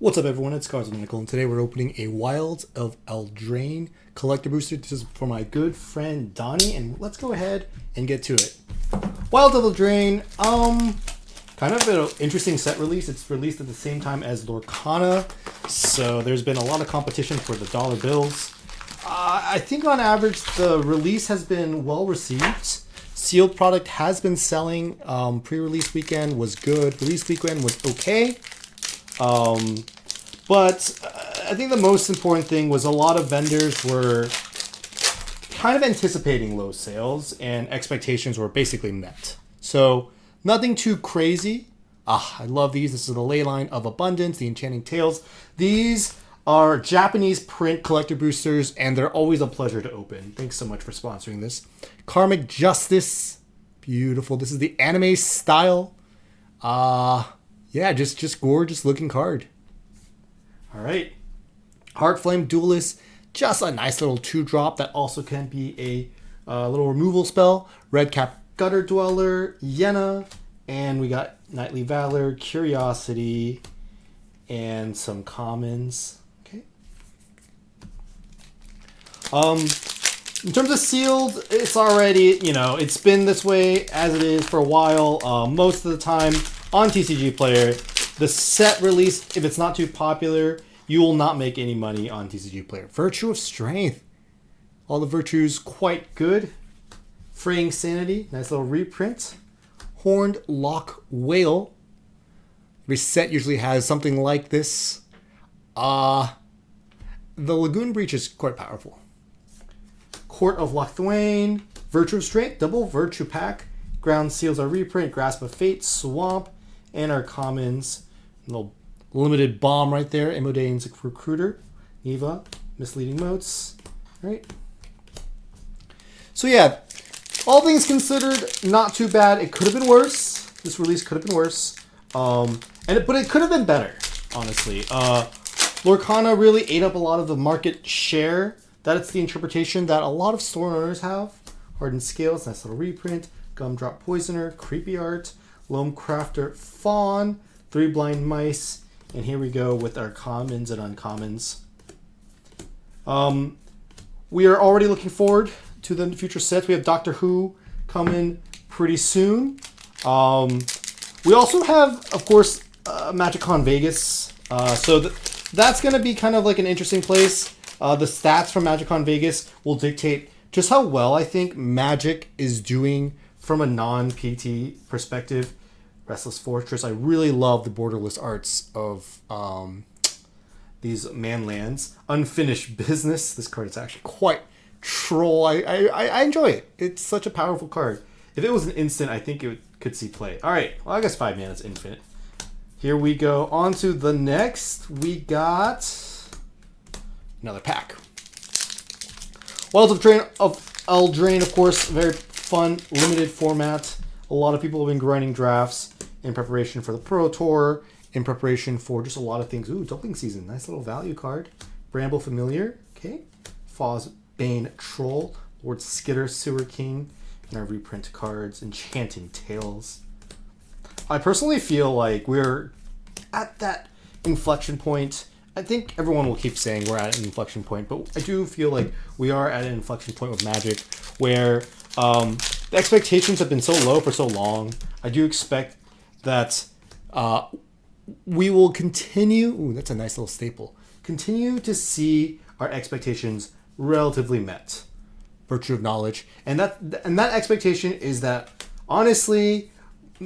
What's up, everyone? It's Cards with Nickel, and today we're opening a Wilds of Eldraine collector booster. This is for my good friend Donnie, and let's go ahead and get to it. Wilds of Eldraine, kind of an interesting set release. It's released at the same time as Lorcana, so there's been a lot of competition for the dollar bills. I think on average the release has been well received. Sealed product has been selling. Pre-release weekend was good. Release weekend was okay. But I think the most important thing was a lot of vendors were kind of anticipating low sales and expectations were basically met. So nothing too crazy. I love these. This is the Ley Line of Abundance, the Enchanting Tales. These are Japanese print collector boosters, and they're always a pleasure to open. Thanks so much for sponsoring this. Karmic Justice. Beautiful. This is the anime style. Yeah, just gorgeous looking card. All right. Heartflame Duelist. Just a nice little 2-drop that also can be a little removal spell. Redcap Gutter Dweller, Yenna, and we got Knightly Valor, Curiosity, and some commons. Okay. In terms of sealed, it's already, it's been this way as it is for a while. Most of the time on TCG Player, the set release, if it's not too popular, you will not make any money on TCG Player. Virtue of Strength. All the virtues quite good. Fraying Sanity, nice little reprint. Horned Lock Whale. Every set usually has something like this. The Lagoon Breach is quite powerful. Court of Locthwain. Virtue of Strength, double Virtue Pack. Ground Seals are reprint. Grasp of Fate, Swamp, and our commons. Little limited bomb right there. Emodane's Recruiter. Neva. Misleading Motes. Right. So yeah, all things considered, not too bad. It could have been worse. This release could have been worse. But it could have been better, honestly. Lorcana really ate up a lot of the market share. That's the interpretation that a lot of store owners have. Hardened Scales, nice little reprint. Gumdrop Poisoner, Creepy Art, Loam Crafter Fawn, 3 Blind Mice, and here we go with our commons and uncommons. We are already looking forward to the future sets. We have Doctor Who coming pretty soon. We also have, of course, MagicCon Vegas. So that's going to be kind of like an interesting place. The stats from MagicCon Vegas will dictate just how well I think Magic is doing from a non-PT perspective. Restless Fortress. I really love the borderless arts of these man lands. Unfinished Business. This card is actually quite troll. I enjoy it. It's such a powerful card. If it was an instant, I think it could see play. All right. Well, I guess 5 mana is infinite. Here we go. On to the next. We got another pack. Wilds of Eldraine, of course, very fun, limited format. A lot of people have been grinding drafts in preparation for the Pro Tour, in preparation for just a lot of things. Ooh, Dumping Season, nice little value card. Bramble Familiar, okay. Faw's Bane Troll, Lord Skitter, Sewer King, and our reprint cards, Enchanting Tales. I personally feel like we're at that inflection point. I think everyone will keep saying we're at an inflection point, but I do feel like we are at an inflection point with Magic where the expectations have been so low for so long. I do expect that we will continue. Ooh, that's a nice little staple. Continue to see our expectations relatively met. Virtue of Knowledge, and that expectation is that honestly,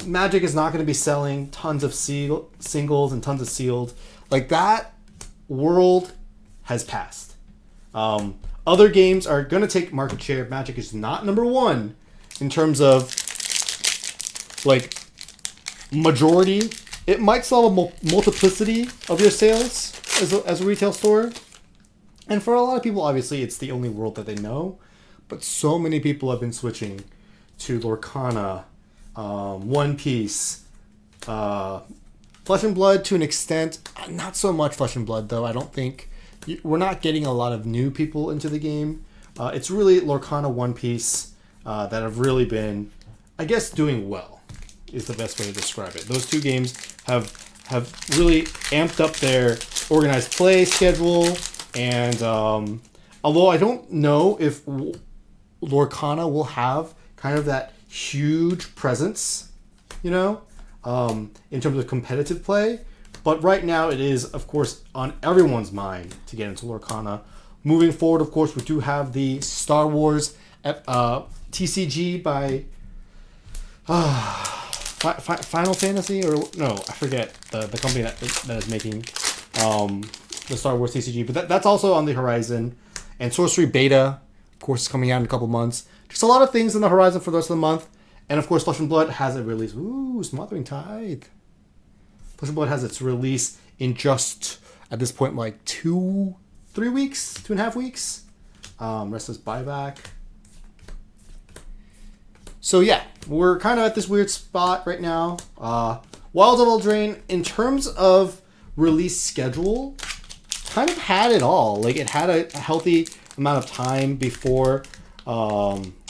Magic is not going to be selling tons of singles and tons of sealed. Like that world has passed. Other games are going to take market share. Magic is not number one in terms of like majority. It might still have a multiplicity of your sales as a retail store. And for a lot of people, obviously, it's the only world that they know. But so many people have been switching to Lorcana, One Piece, Flesh and Blood to an extent. Not so much Flesh and Blood, though. I don't think we're not getting a lot of new people into the game. It's really Lorcana, One Piece that have really been, I guess, doing well is the best way to describe it. Those two games have have really amped up their organized play schedule. And although I don't know if Lorcana will have kind of that huge presence, you know, in terms of competitive play. But right now it is, of course, on everyone's mind to get into Lorcana. Moving forward, of course, we do have the Star Wars TCG by Final Fantasy, or no, I forget the company that is making the Star Wars TCG. But that's also on the horizon. And Sorcery Beta, of course, is coming out in a couple months. Just a lot of things on the horizon for the rest of the month. And of course, Flesh and Blood has a release. Ooh, Smothering Tithe. Flesh and Blood has its release in just, at this point, like 2.5 weeks. Restless Buyback. So yeah, we're kind of at this weird spot right now. Wilds of Eldraine, in terms of release schedule, kind of had it all. Like, it had a healthy amount of time before,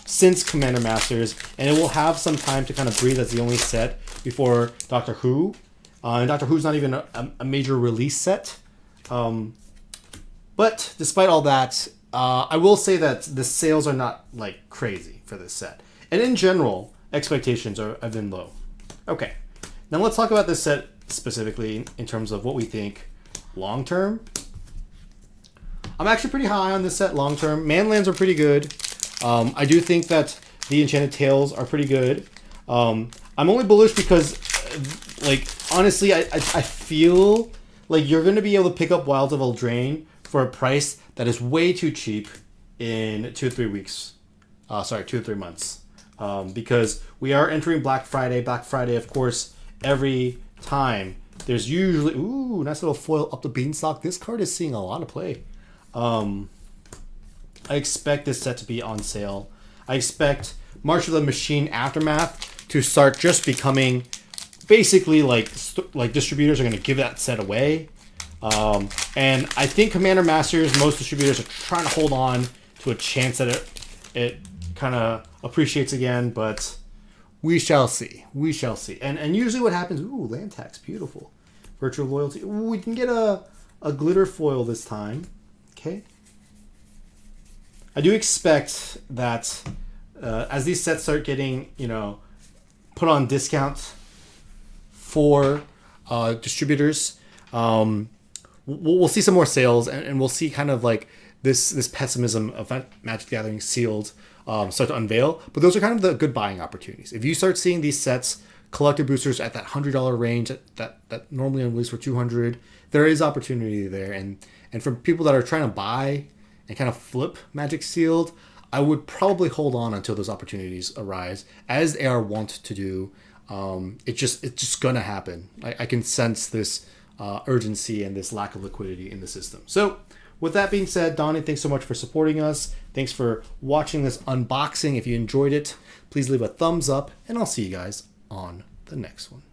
since Commander Masters, and it will have some time to kind of breathe as the only set before Doctor Who. And Doctor Who's not even a major release set. But despite all that, I will say that the sales are not like crazy for this set. And in general, expectations have been low. Okay, now let's talk about this set specifically in terms of what we think long term. I'm actually pretty high on this set long term. Manlands are pretty good. I do think that the Enchanted Tales are pretty good. I'm only bullish because, like, honestly, I feel like you're going to be able to pick up Wilds of Eldraine for a price that is way too cheap in 2 or 3 weeks. 2 or 3 months. Because we are entering Black Friday. Black Friday, of course, every time there's usually... Ooh, nice little foil up the beanstalk. This card is seeing a lot of play. I expect this set to be on sale. I expect March of the Machine Aftermath to start just becoming basically like distributors are going to give that set away. And I think Commander Masters, most distributors are trying to hold on to a chance that it kind of appreciates again, but we shall see. We shall see. And usually what happens, ooh, land tax, beautiful. Virtual Loyalty. Ooh, we can get a glitter foil this time. Okay. I do expect that as these sets start getting, put on discount for distributers, we'll see some more sales, and we'll see kind of like this pessimism of Magic the Gathering Sealed start to unveil. But those are kind of the good buying opportunities. If you start seeing these sets, collector boosters at that $100 range that normally release for $200, there is opportunity there. And for people that are trying to buy and kind of flip Magic Sealed, I would probably hold on until those opportunities arise, as they are wont to do. It's just gonna happen. I can sense this urgency and this lack of liquidity in the system. So with that being said, Donnie, thanks so much for supporting us. Thanks for watching this unboxing. If you enjoyed it, please leave a thumbs up, and I'll see you guys on the next one.